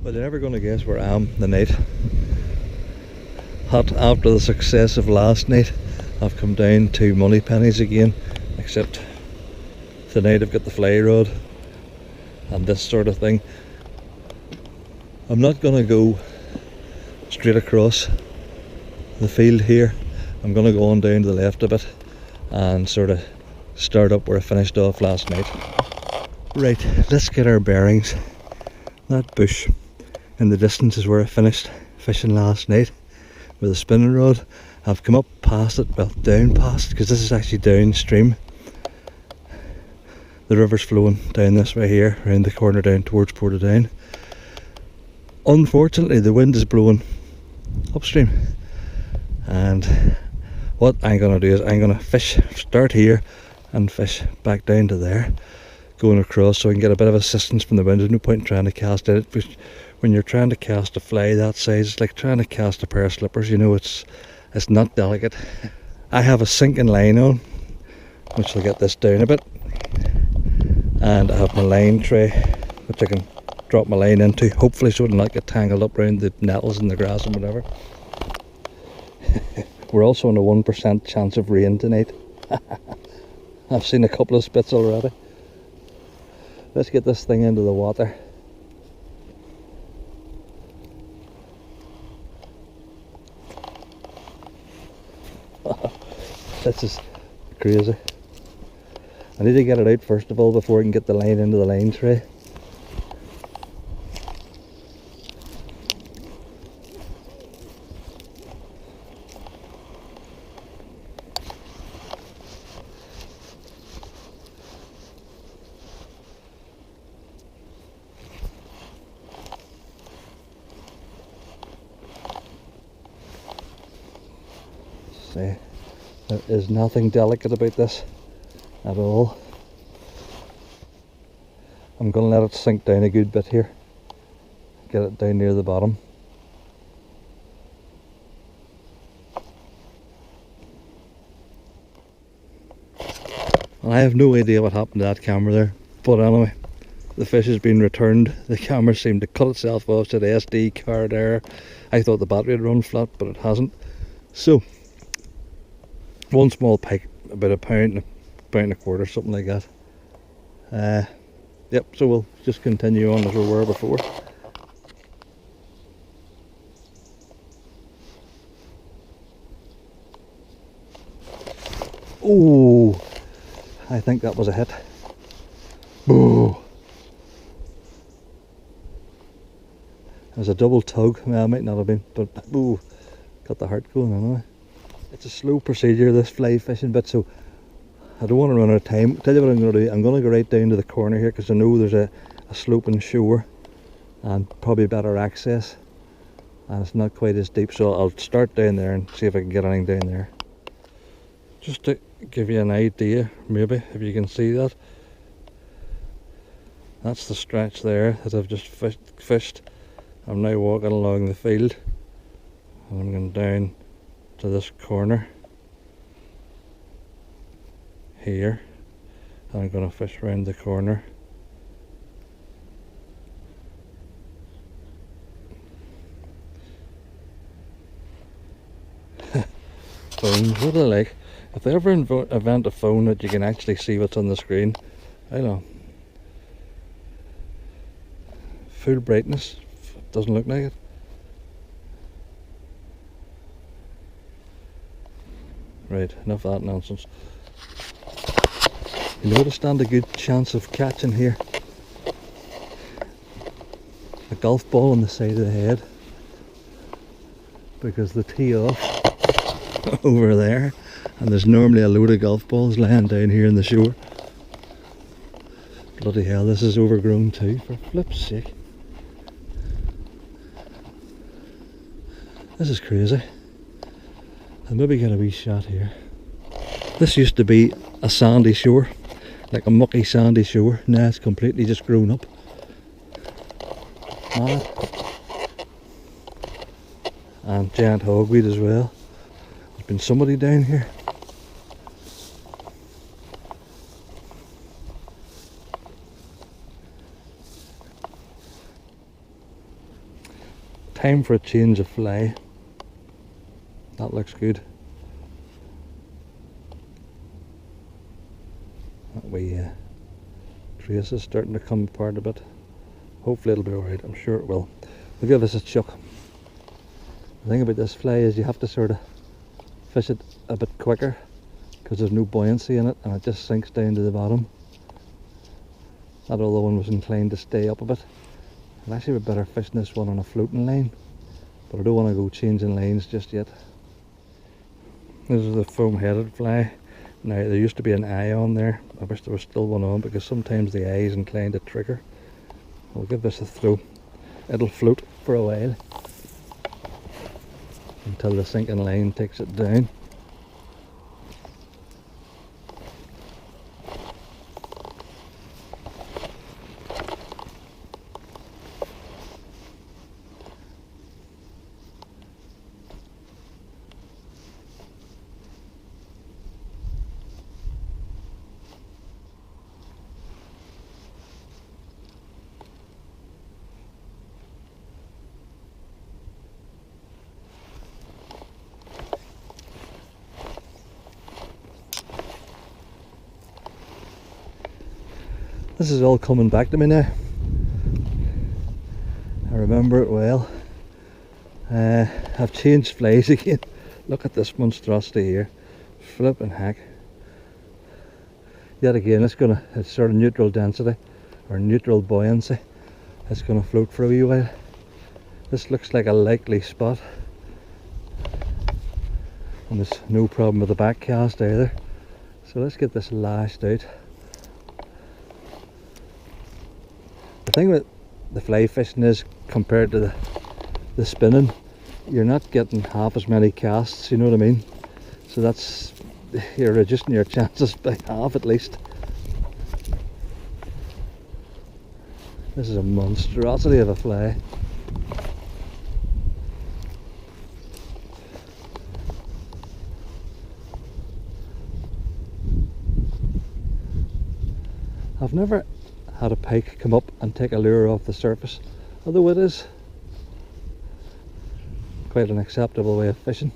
Well, you're never going to guess where I am the night. Hot after the success of last night, I've come down to Moneypennies again, except tonight I've got the fly rod and this sort of thing. I'm not going to go straight across the field here. I'm going to go on down to the left a bit and sort of start up where I finished off last night. Right, let's get our bearings. That bush in the distance is where I finished fishing last night with a spinning rod. I've come up past it, well, down past, because this is actually downstream. The river's flowing down this way here, around the corner down towards Portadown. Unfortunately, the wind is blowing upstream, and what I'm going to do is I'm going to start here and fish back down to there, going across so I can get a bit of assistance from the wind. There's no point in trying to cast it, because when you're trying to cast a fly that size, it's like trying to cast a pair of slippers, you know, it's not delicate. I have a sinking line on, which will get this down a bit, and I have my line tray which I can drop my line into, hopefully so it'll not get tangled up around the nettles and the grass and whatever. We're also on a 1% chance of rain tonight. I've seen a couple of spits already. Let's get this thing into the water. This is crazy. I need to get it out first of all before I can get the line into the line tray. See, there is nothing delicate about this at all. I'm going to let it sink down a good bit here, get it down near the bottom. I have no idea what happened to that camera there, but anyway, the fish has been returned. The camera seemed to cut itself off to the SD card there. I thought the battery had run flat, but it hasn't. So one small pike, about a pound and a quarter, something like that. Yep, so we'll just continue on as we were before. Oh, I think that was a hit. Oh, it was a double tug. Well, it might not have been, but ooh, got the heart going anyway. It's a slow procedure, this fly fishing bit, so I don't want to run out of time. Tell you what I'm going to do. I'm going to go right down to the corner here, because I know there's a sloping shore and probably better access, and it's not quite as deep, so I'll start down there and see if I can get anything down there. Just to give you an idea, maybe, if you can see that. That's the stretch there that I've just fished. I'm now walking along the field, and I'm going down to this corner here, and I'm going to fish around the corner. Phones, what do I like? If they ever invent a phone that you can actually see what's on the screen, I don't know. Full brightness, doesn't look like it. Right, enough of that nonsense. You know what I stand a good chance of catching here? A golf ball on the side of the head, because the tee off over there, and there's normally a load of golf balls laying down here in the shore. Bloody hell, this is overgrown too, for flip's sake. This is crazy. I'll maybe get a wee shot here. This used to be a sandy shore, like a mucky sandy shore. Now it's completely just grown up. Mad. And giant hogweed as well. There's been somebody down here. time for a change of fly. That looks good. That wee trace is starting to come apart a bit. Hopefully it'll be alright, I'm sure it will. We'll give this a chuck. The thing about this fly is you have to sort of fish it a bit quicker because there's no buoyancy in it and it just sinks down to the bottom. That other one was inclined to stay up a bit. I'd actually be better fishing this one on a floating line, but I don't want to go changing lines just yet. This is the foam headed fly. Now there used to be an eye on there. I wish there was still one on because sometimes the eye is inclined to trigger. I'll give this a throw. It'll float for a while until the sinking line takes it down. This is all coming back to me now. I remember it well. I've changed flies again. Look at this monstrosity here. Flipping heck. Yet again, it's sort of neutral density or neutral buoyancy. It's going to float for a wee while. This looks like a likely spot. And there's no problem with the back cast either. So let's get this lashed out. The thing with the fly fishing is, compared to the spinning, you're not getting half as many casts, you know what I mean? So that's, you're reducing your chances by half at least. This is a monstrosity of a fly. I've never had a pike come up and take a lure off the surface, although it is quite an acceptable way of fishing,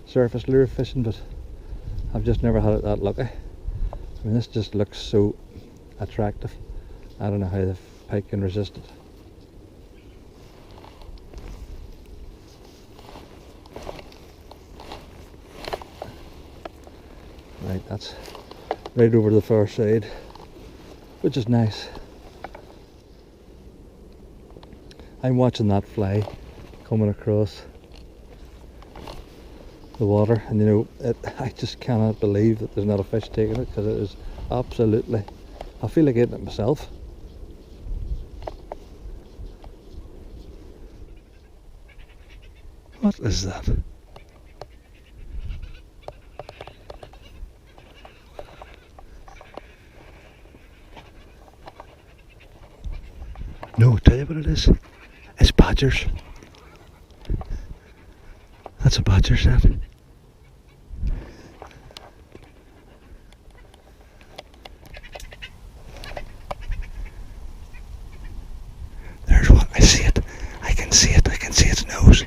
surface lure fishing, but I've just never had it that lucky. I mean, this just looks so attractive. I don't know how the pike can resist it. Right, that's right over to the far side, which is nice. I'm watching that fly coming across the water, and you know, I just cannot believe that there's not a fish taking it, because it is absolutely, I feel like eating it myself. What is that? No, tell you what it is. It's badgers. That's a badger set. There's one. I see it. I can see it. I can see its nose.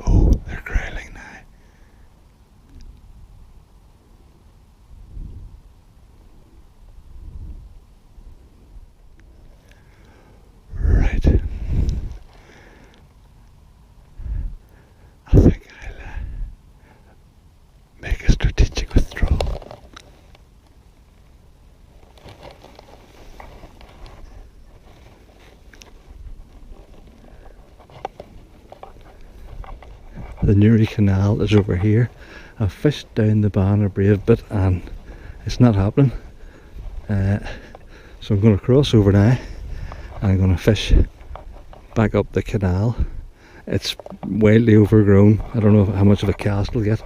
Oh, they're growling now. Right. I think I'll make a strategic withdrawal. The Newry Canal is over here. I've fished down the Bann a brave bit and it's not happening. So I'm going to cross over now and I'm going to fish back up the canal. It's wildly overgrown. I don't know how much of a cast we'll get.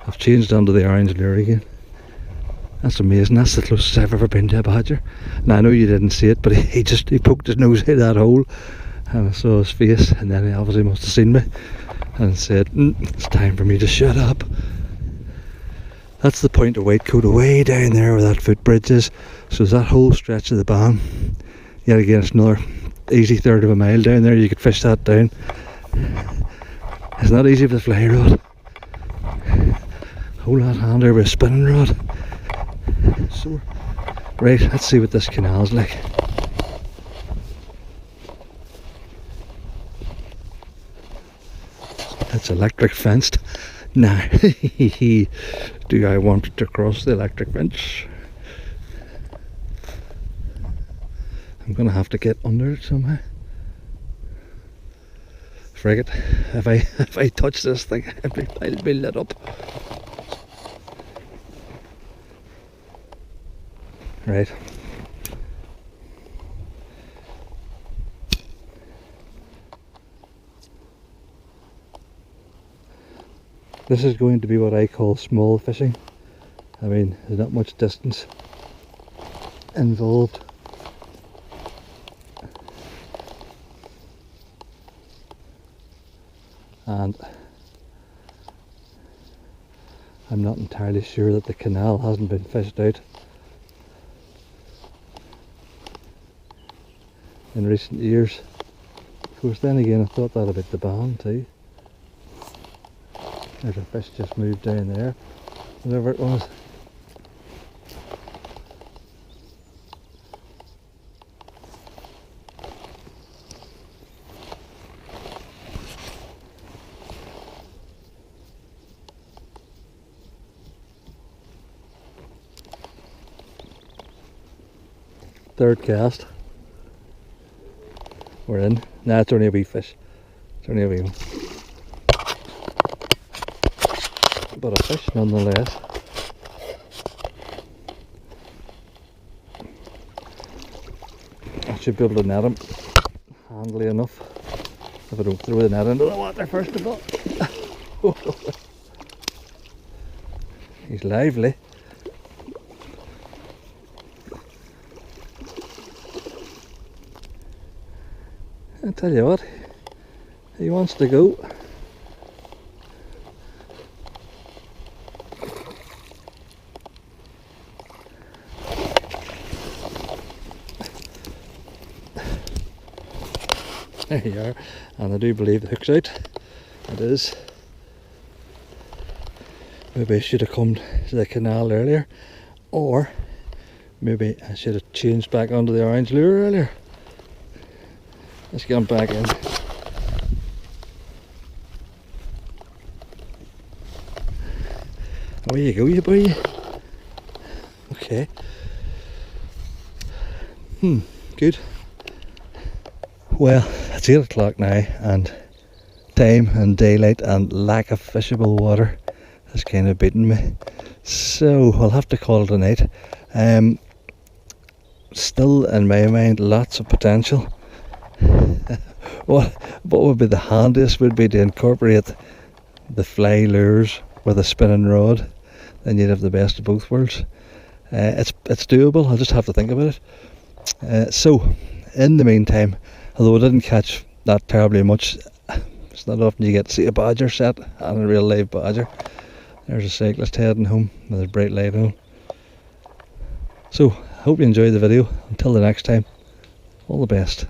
I've changed onto the orange lure again. That's amazing. That's the closest I've ever been to a badger. Now I know you didn't see it, but he poked his nose out that hole and I saw his face, and then he obviously must have seen me and said, it's time for me to shut up. That's the point of Whitecoat, away down there where that footbridge is. So there's that whole stretch of the Bann. Yet again, it's another easy third of a mile down there. You could fish that down. It's not easy with the fly rod. Whole lot handier with a spinning rod. So, right, let's see what this canal's like. It's electric fenced. Now, do I want to cross the electric fence? I'm gonna have to get under it somehow. Frig it. If I touch this thing, I'll be lit up. Right. This is going to be what I call small fishing. I mean, there's not much distance involved. And I'm not entirely sure that the canal hasn't been fished out in recent years. Of course, then again, I thought that about the Bann too. There's a fish just moved down there, whatever it was. Third cast. We're in. Nah, it's only a wee fish. It's only a wee one. But a fish nonetheless. I should be able to net him handily enough if I don't throw the net into the water first of all. He's lively. I tell you what, he wants to go. There you are, and I do believe the hook's out. It is. Maybe I should have come to the canal earlier, or maybe I should have changed back onto the orange lure earlier. Let's get him back in. Away you go, you boy. Okay. Good. Well, it's 8 o'clock now, and time and daylight and lack of fishable water has kind of beaten me. So I'll have to call it a night. Still, in my mind, lots of potential. What would be the handiest would be to incorporate the fly lures with a spinning rod. Then you'd have the best of both worlds. It's doable. I'll just have to think about it. So, in the meantime, although I didn't catch that terribly much, it's not often you get to see a badger set and a real live badger. There's a cyclist heading home with his bright light on. So, I hope you enjoyed the video. Until the next time, all the best.